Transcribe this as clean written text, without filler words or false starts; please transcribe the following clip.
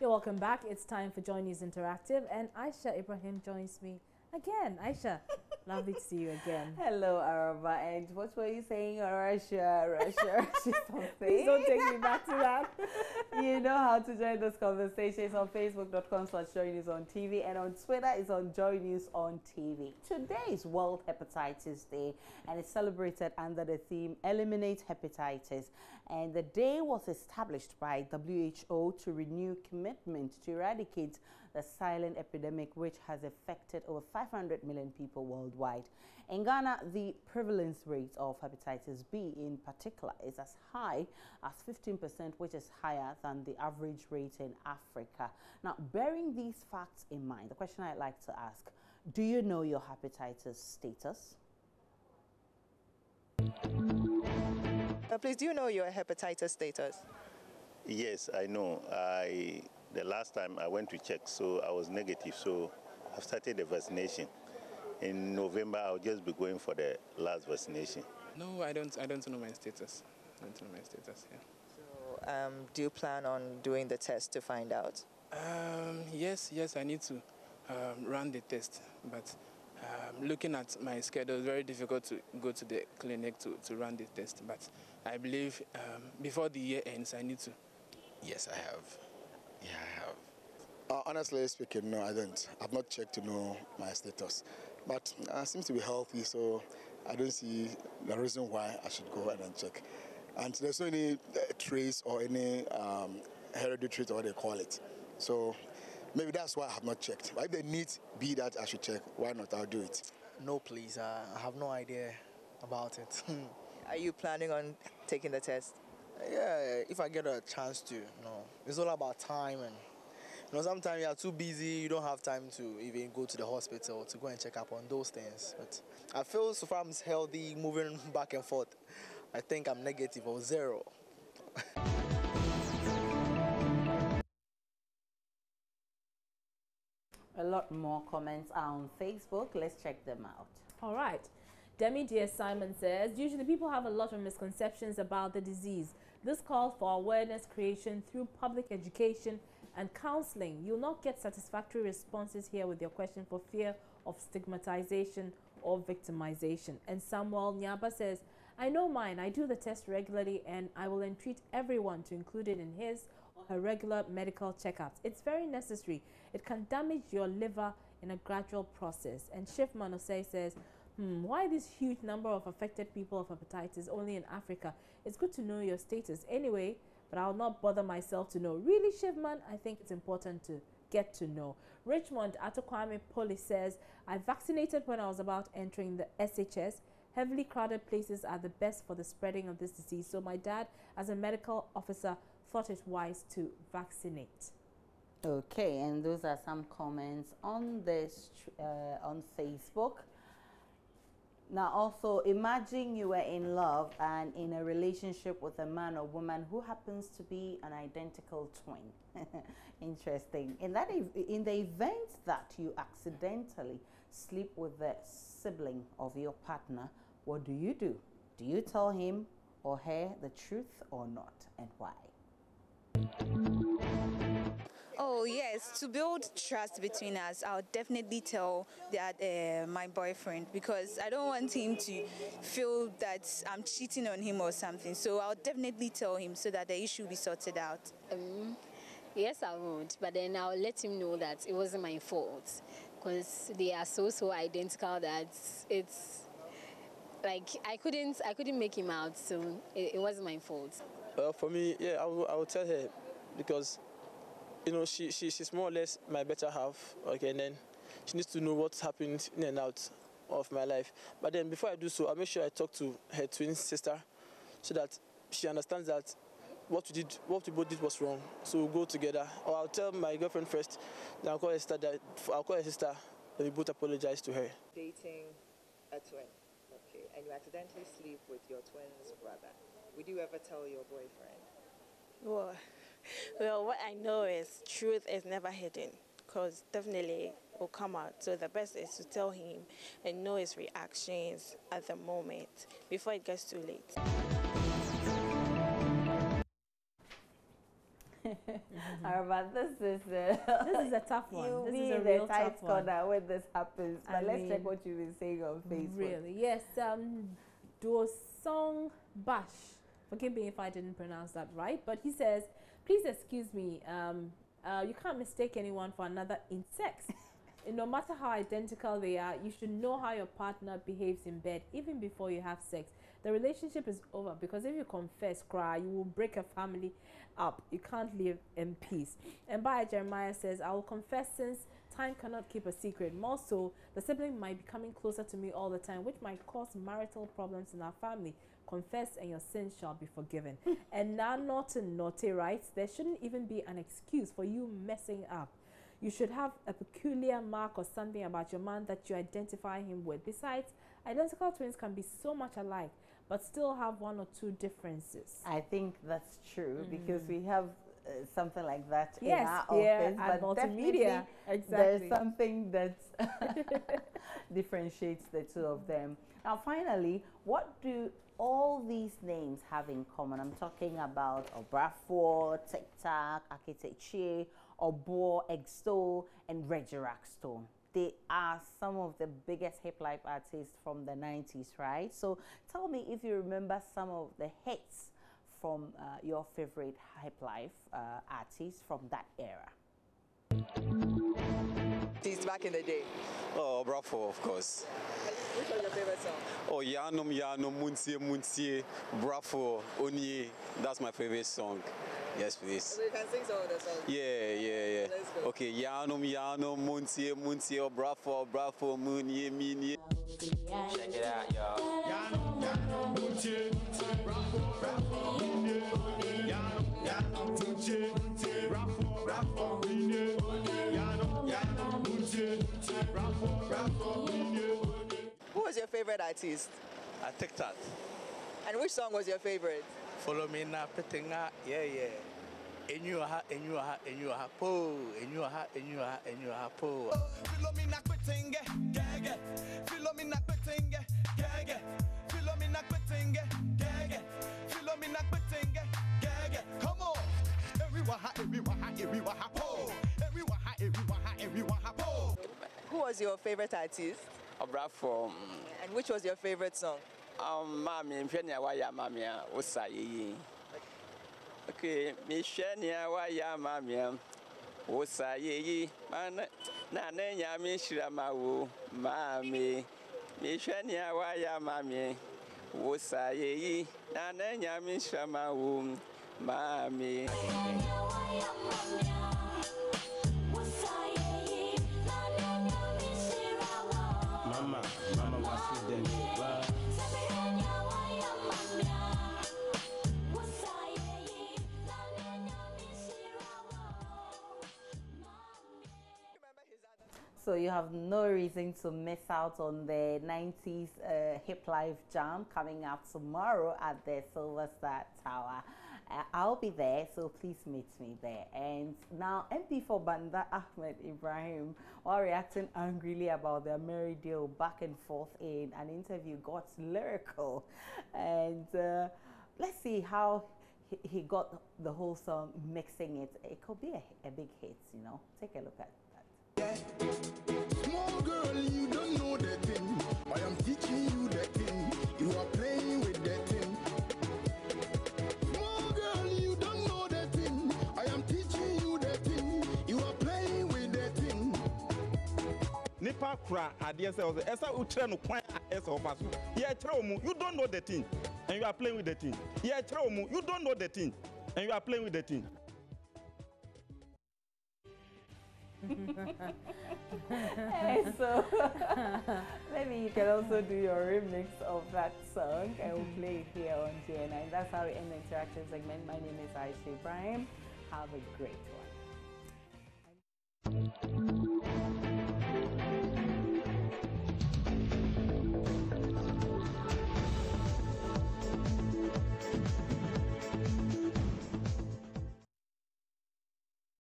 You're welcome back. It's time for Joy News Interactive, and Aisha Ibrahim joins me again. Aisha, lovely to see you again. Hello, Araba. And what were you saying? Russia, something. Please don't take me back to that. You know how to join this conversation. It's on facebook.com/Joy News on TV, and on Twitter it's on Joy News on TV. Today is World Hepatitis Day, and it's celebrated under the theme Eliminate Hepatitis. And the day was established by WHO to renew commitment to eradicate the silent epidemic which has affected over 500 million people worldwide. In Ghana, the prevalence rate of hepatitis B in particular is as high as 15%, which is higher than the average rate in Africa. Now, bearing these facts in mind, the question I'd like to ask, do you know your hepatitis status? Please, do you know your hepatitis status? Yes, I know. The last time I went to check, so I was negative, so I've started the vaccination. In November, I'll just be going for the last vaccination. No, I don't know my status. I don't know my status, yeah. So, do you plan on doing the test to find out? Yes, I need to run the test, but looking at my schedule, it's very difficult to go to the clinic to run the test, but I believe before the year ends, I need to. Yes, I have. Yeah, I have. Honestly speaking, no, I don't. I've not checked to know my status. But I seem to be healthy, so I don't see the reason why I should go and check. And there's no any trace or any hereditary, or what they call it. So maybe that's why I have not checked. But if the need be that I should check, why not? I'll do it. No, please. I have no idea about it. Are you planning on taking the test? Yeah, if I get a chance to. No, it's all about time, and sometimes you are too busy. You don't have time to even go to the hospital to go and check up on those things. But I feel so far I'm healthy, moving back and forth. I think I'm negative or 0. A lot more comments are on Facebook. Let's check them out. All right. Demi Dear Simon says, usually people have a lot of misconceptions about the disease. This calls for awareness creation through public education and counseling. You'll not get satisfactory responses here with your question for fear of stigmatization or victimization. And Samuel Nyaba says, I know mine. I do the test regularly and I will entreat everyone to include it in his or her regular medical checkups. It's very necessary. It can damage your liver in a gradual process. And Shif Manosei says, why this huge number of affected people of hepatitis only in Africa? It's good to know your status anyway, but I'll not bother myself to know. Really, Shivman, I think it's important to get to know. Richmond Atokwame Poli says, I vaccinated when I was about entering the SHS. Heavily crowded places are the best for the spreading of this disease. So my dad, as a medical officer, thought it wise to vaccinate. Okay, and those are some comments on this on Facebook. Now, also, imagine you were in love and in a relationship with a man or woman who happens to be an identical twin. Interesting. In the event that you accidentally sleep with the sibling of your partner, what do? Do you tell him or her the truth or not, and why? Oh yes, to build trust between us, I'll definitely tell that my boyfriend, because I don't want him to feel that I'm cheating on him or something. So I'll definitely tell him so that the issue will be sorted out. Yes, I would, but then I'll let him know that it wasn't my fault, because they are so identical that it's like I couldn't make him out, so it wasn't my fault. For me, yeah, I will tell her, because she's more or less my better half. Okay, and then she needs to know what's happened in and out of my life. But then before I do so, I'll make sure I talk to her twin sister so that she understands that what we both did was wrong. So we'll go together. Or I'll tell my girlfriend first, then I'll call her sister, then we both apologize to her. Dating a twin, okay, and you accidentally sleep with your twin's brother. Would you ever tell your boyfriend? Well, what I know is truth is never hidden, because definitely it will come out. So the best is to tell him and know his reactions at the moment before it gets too late. But this is a tough one. You'll this be is a in real the tight tough one. corner when this happens. But I let's mean, check what you've been saying on Facebook. Really? Yes. Dosong Bash. Forgive me if I didn't pronounce that right. But he says, please excuse me. You can't mistake anyone for another in sex. No matter how identical they are, you should know how your partner behaves in bed even before you have sex. The relationship is over because if you confess, cry, you will break a family up. You can't live in peace. And by Jeremiah says, I will confess since time cannot keep a secret. More so, the sibling might be coming closer to me all the time, which might cause marital problems in our family. Confess and your sins shall be forgiven. And now Naughty writes, there shouldn't even be an excuse for you messing up. You should have a peculiar mark or something about your man that you identify him with. Besides, identical twins can be so much alike, but still have one or two differences. I think that's true because we have something like that in yes, our office. But multimedia, exactly. There's something that differentiates the two of them. Now, finally, what do all these names have in common? I'm talking about Obrafour, TikTok, Aketechi, Obo, Exto, and Reggie Rockstone. They are some of the biggest hip life artists from the 90s, right? So tell me if you remember some of the hits from your favorite hip life artists from that era. Since back in the day. Oh, Bravo, of course. Which was your favorite song? Oh, Yanum, Muntie, Bravo, Onye. That's my favorite song. Yes, please. So you can sing some of the songs? Yeah. Let's go. Okay, Yanum, Muntie, Bravo, Munye, Mini. Check it out, y'all. Yanum, Muntie, Bravo, Munye, Yanum, Muntie, Bravo, Munye, Yanum, Muntie, Bravo, Munye. Who was your favorite artist? I take that. And which song was your favorite? Follow me now, Petinga, yeah. And you are po, and you are po. Follow me now, Petinga, gaga. Follow me now, Petinga, gaga. Follow me now, Petinga, gaga. Follow me now, Petinga, gaga. Come on. Everyone, po. Everyone, po. Who was your favorite artist? Obrafour. And which was your favorite song? Mami, mfenia waya mami usayi. Okay, mishenia waya mami usayi. Na nenya mishiramawu mami. Mishenia waya mami usayi. Na nenya mishiramawu mami. Mama was with them. So you have no reason to miss out on the 90s Hip Life Jam coming up tomorrow at the Silver Star Tower. I'll be there, so please meet me there. And now MP4 Banda Ahmed Ibrahim, while reacting angrily about their married deal back and forth in an interview, got lyrical. And let's see how he got the whole song, mixing it. It could be a big hit, you know. Take a look at that. Small girl, you don't know the thing. I am teaching you the thing. You are playing with the thing. Small girl, you don't know the thing. I am teaching you the thing. You are playing with the thing. Nipa kra adeɛ sɛ ɔsɛ ɛsɛ utre no kwan ɛsɛ ɔfa so yɛ kyerɛ mu you don't know the thing and you are playing with the thing yɛ kyerɛ mu you don't know the thing and you are playing with the thing. So maybe you can also do your remix of that song and we'll play it here on GN9. That's how we end the interaction segment. My name is Aisha Ibrahim. Have a great one.